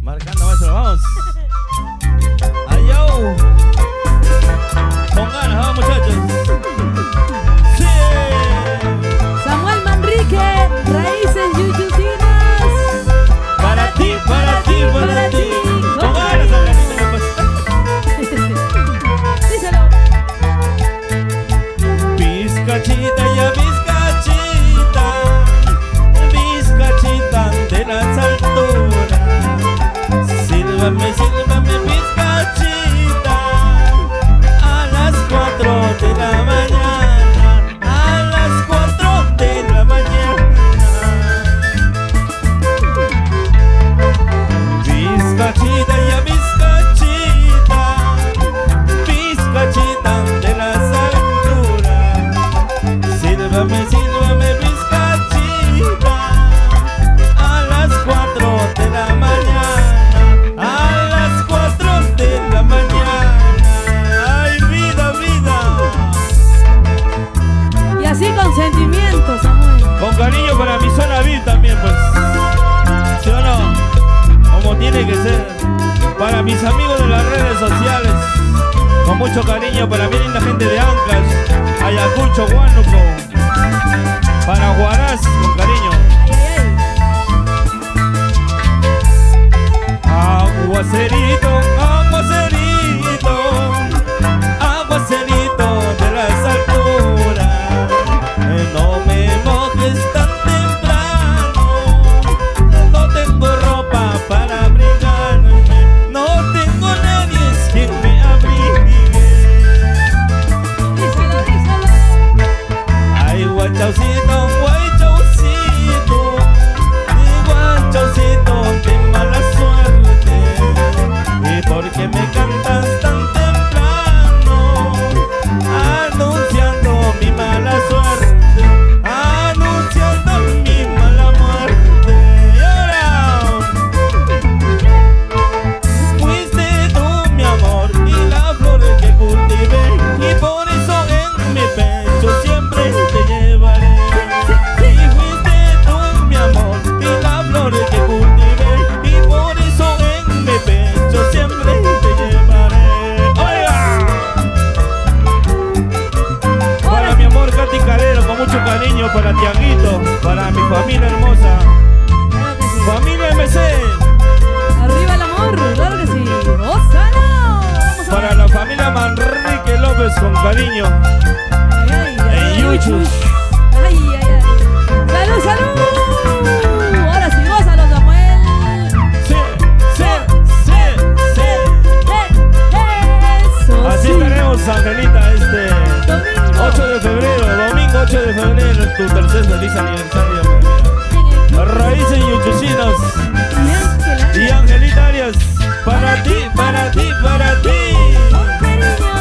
Marcando, maestro, vamos. Ayau. Con ganas, vamos, muchachos. Sí. Samuel Manrique, Raíces Yuchutinas. Para ti, para ti, para ti. Con ganas, Samuelito, Díselo. Vizcachita ya vizcachita, vizcachita de las alturas. Sílvame, sílvame, vizcachita, a las 4 de la mañana, a las 4 de la mañana. Vizcachita ya vizcachita, vizcachita de las alturas. Sílvame, sílvame, vizcachita, a las 4 de la mañana, a las 4 de la mañana. Ay, vida, vida. Y así con sentimiento, Samuel. Con cariño para mi zona VIP también, pues. ¿Sí o no? Como tiene que ser. Para mis amigos de las redes sociales. Con mucho cariño para mi linda gente de Ancash, Ayacucho, Huánuco. Para Huaraz, con cariño. Aguacerito, aguacerito, aguacerito de las alturas. No me mojes tan temprano, no tengo ropa para abrigarme, no tengo nadie quien me abrigue. Díselo, díselo. Ay, guachaucito, guachaucito, guachaucito de mala suerte. ¿Y por qué me cantas tan temprano? Anunciando mi mala suerte, anunciando mi mala muerte. Y ahora, fuiste tú mi amor y la flor que cultivé, y por eso en mi pecho siempre te llevaré. Y fuiste tú mi amor y la flor que cultivé, y por eso en mi pecho siempre te llevaré. ¡Oiga! Para mi amor Katy Calero, con mucho cariño para Tiaguito, para mi familia hermosa, Claro que sí. familia MC, Arriba el amor, claro que sí. ¡Ósalo! Vamos a para ver. la familia Manrique López, con cariño. Ay, ay, ay, En ay, YouTube. Ay, ay, ay. ¡Salud, salud! Ahora sí, gózalo, Samuel. Sí, sí, sí, sí. Eso Así sí. estaremos, Angelita, este Domingo. 8 de febrero, domingo 8 de febrero, tu tercer feliz aniversario, mi amiga. Raíces Yuchuchinos y Angelita Arias, para ti, para ti, para ti. Con cariño.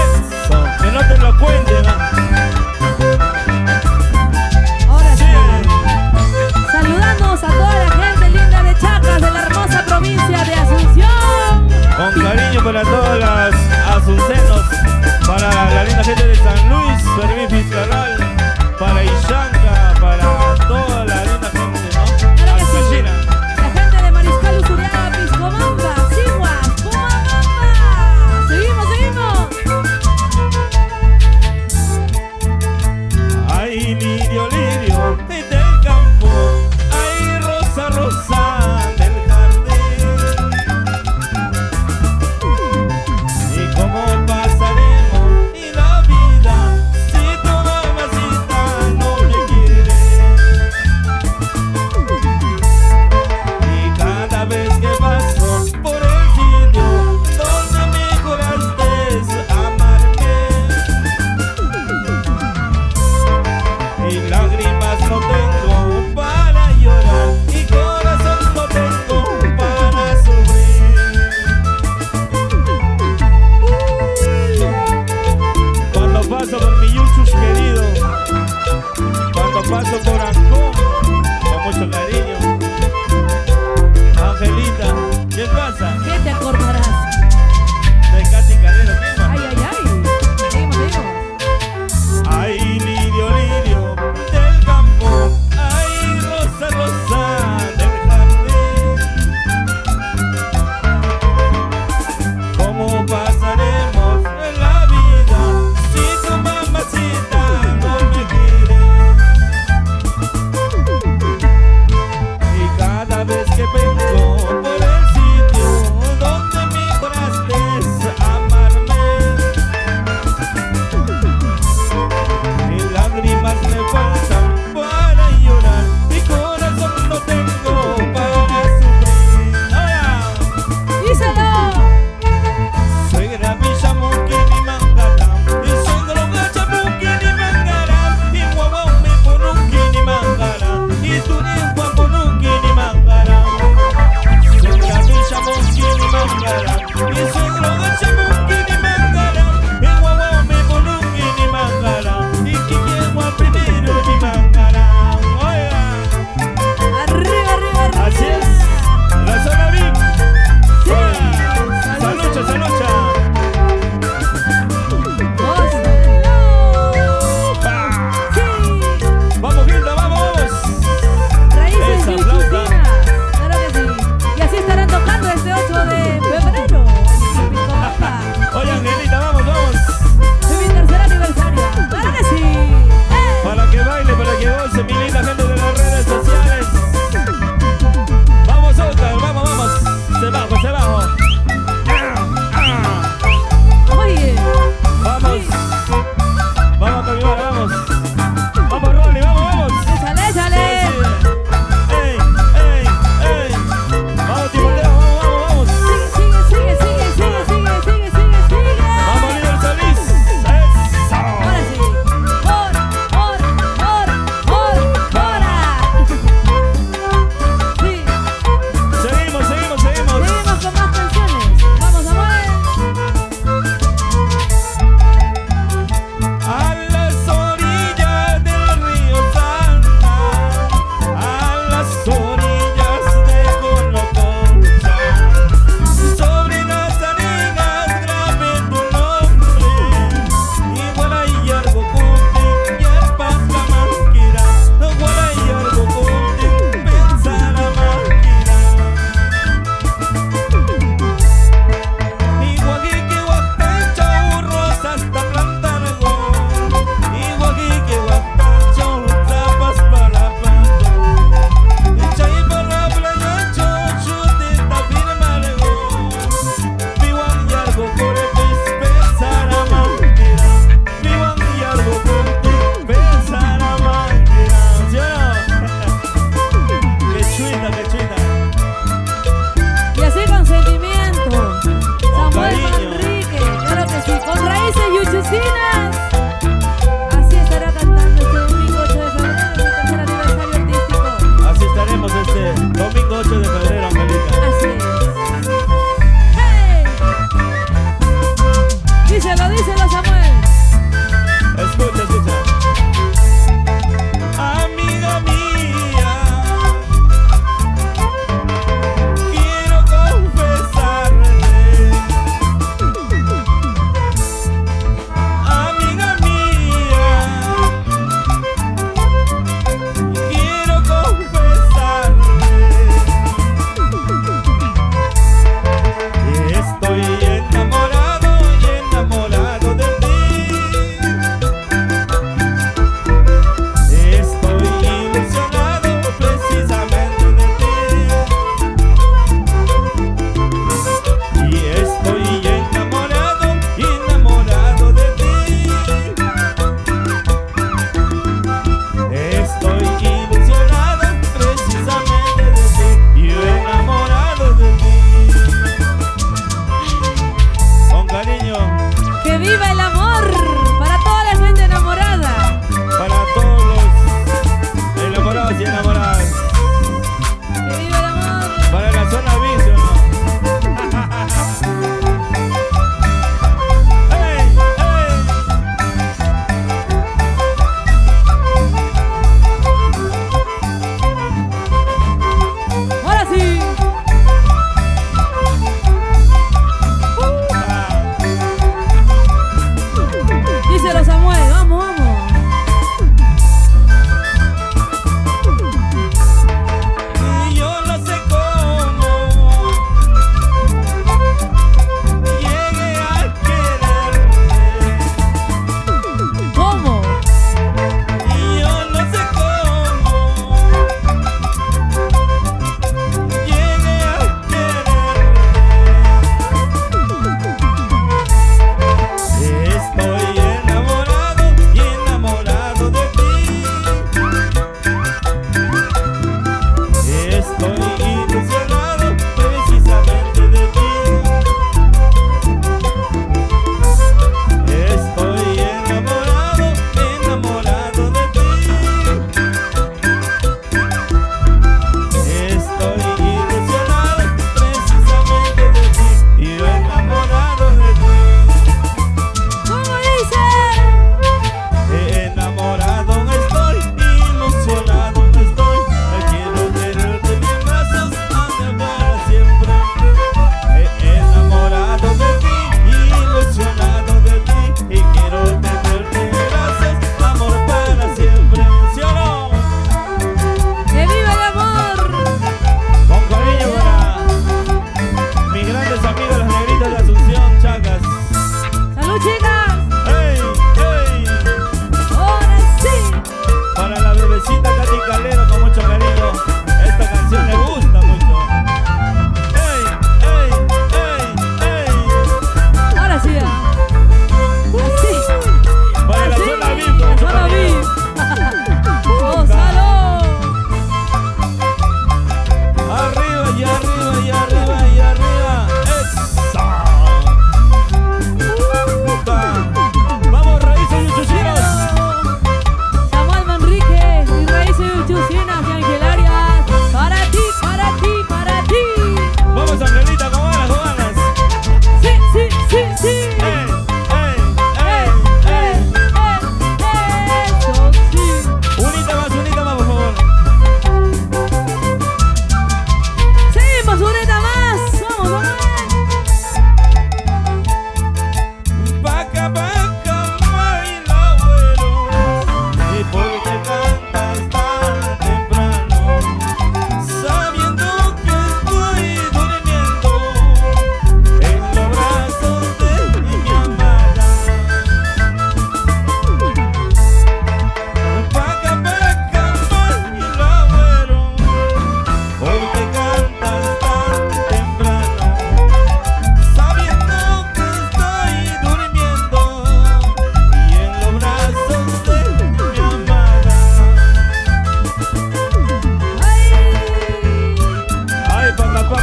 Eso, que no te lo cuenten, ¿ah?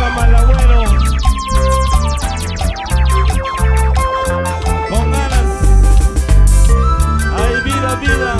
arriba, Malagüero. Con ganas. Ay, vida, vida.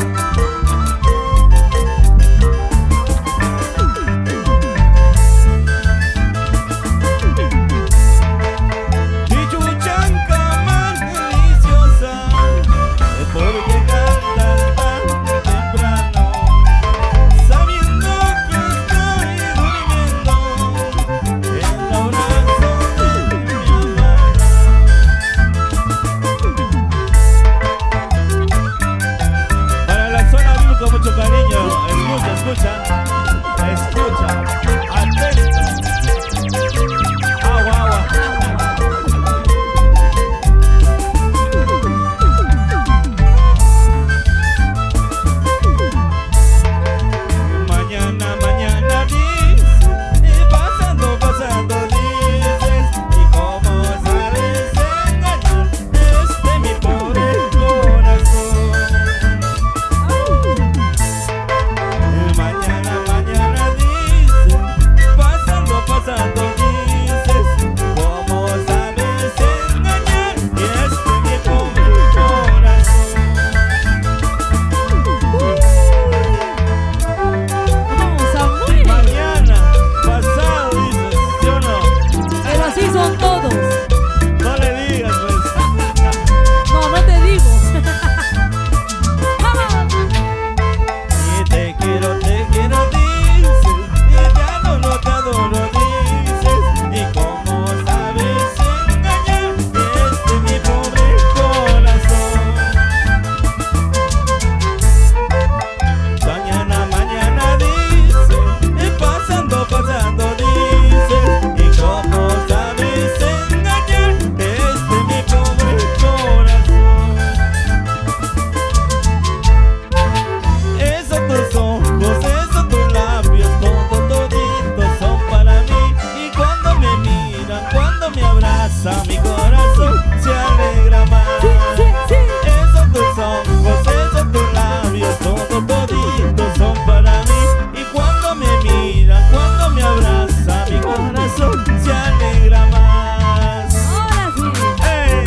Mi corazón se alegra más. Esos tus ojos, esos tus labios, todos toditos son para mí. Y cuando me mira, cuando me abraza, mi corazón se alegra más. Ahora sí. ¡Hey!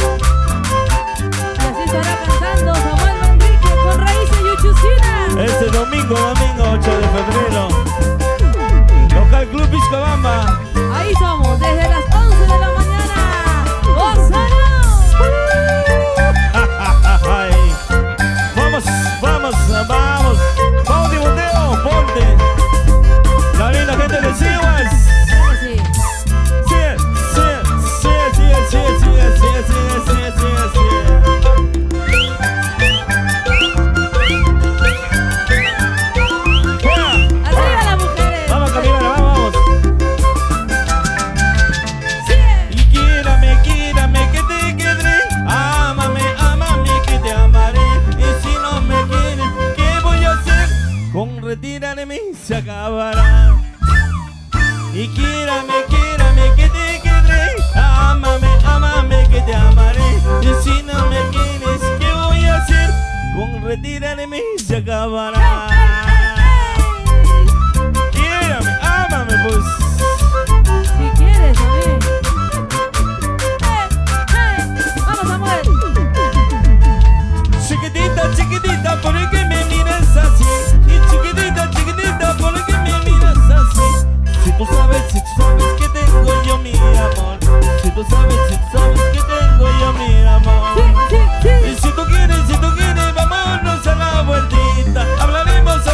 Y así estará cantando Samuel Manrique con Raíces Yuchusina. Este domingo 8 de febrero, Local Club Piscobamba. Ahí somos, desde las 11 de la mañana. Ay. Vamos, vamos, vamos. Vamos, Timoteo, ponte. La linda gente de Siguas. Sí. Sigue, sigue. Arriba las mujeres. Vamos, Camila, vamos. Sigue. Y quírame, que te quedaré. Ámame, que te amaré. Y si no me quieres, ¿qué voy a hacer? Con retirarme se acabará. Y quírame, que te quedaré. Ámame, que te amaré. Y si no me quieres, ¿qué voy a hacer? Con retirarme se acabará. Quírame, ámame, pues. Si quieres, también. Vamos, Samuel. Chiquitita, ¿por qué me miras así? Y chiquitita, ¿por qué me miras así? Si tú sabes que tengo yo mi amor. Si tú sabes que tengo yo mi amor. Sí. Y si tú quieres, vámonos a la vueltita. Hablaremos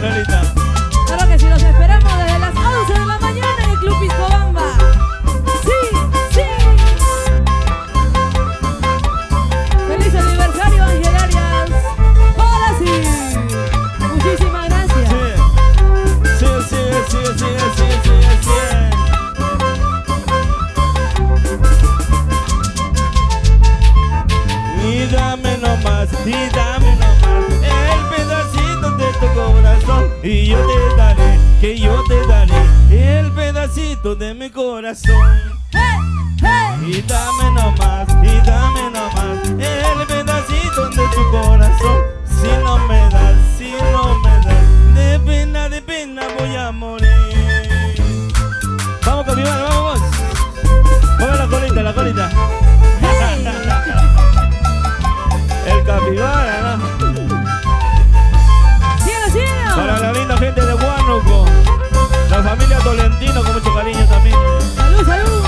Angelita. Claro que sí, los esperamos desde las 11 de la mañana en el Club Piscobamba. Sí, sí. Feliz aniversario, Ángel Arias. Ahora sí. Muchísimas gracias. Sí, sí, sí, sí, sí, sí, sí. Y dame nomás el pedacito de tu corazón. Y yo te daré, que yo te daré el pedacito de mi corazón. ¡Hey! ¡Hey! Y dame nomás el pedacito de tu corazón. Si no me das, de pena voy a morir. Vamos, capibara, vamos. Mueve la colita. El capibara, ¿no? ¡Siga! Para la linda gente de Huánuco, la familia Tolentino con mucho cariño también. ¡Salud, salud!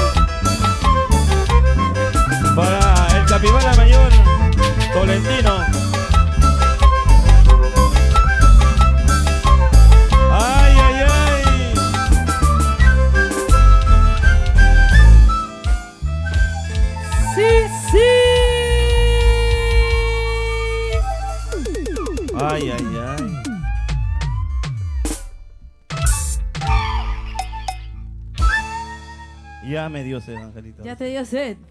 Para el capibara mayor Tolentino. Ay, ay, ay. ¡Sí, sí! Ay, ay, ay. Ya me dio sed, Angelita. Ya te dio sed.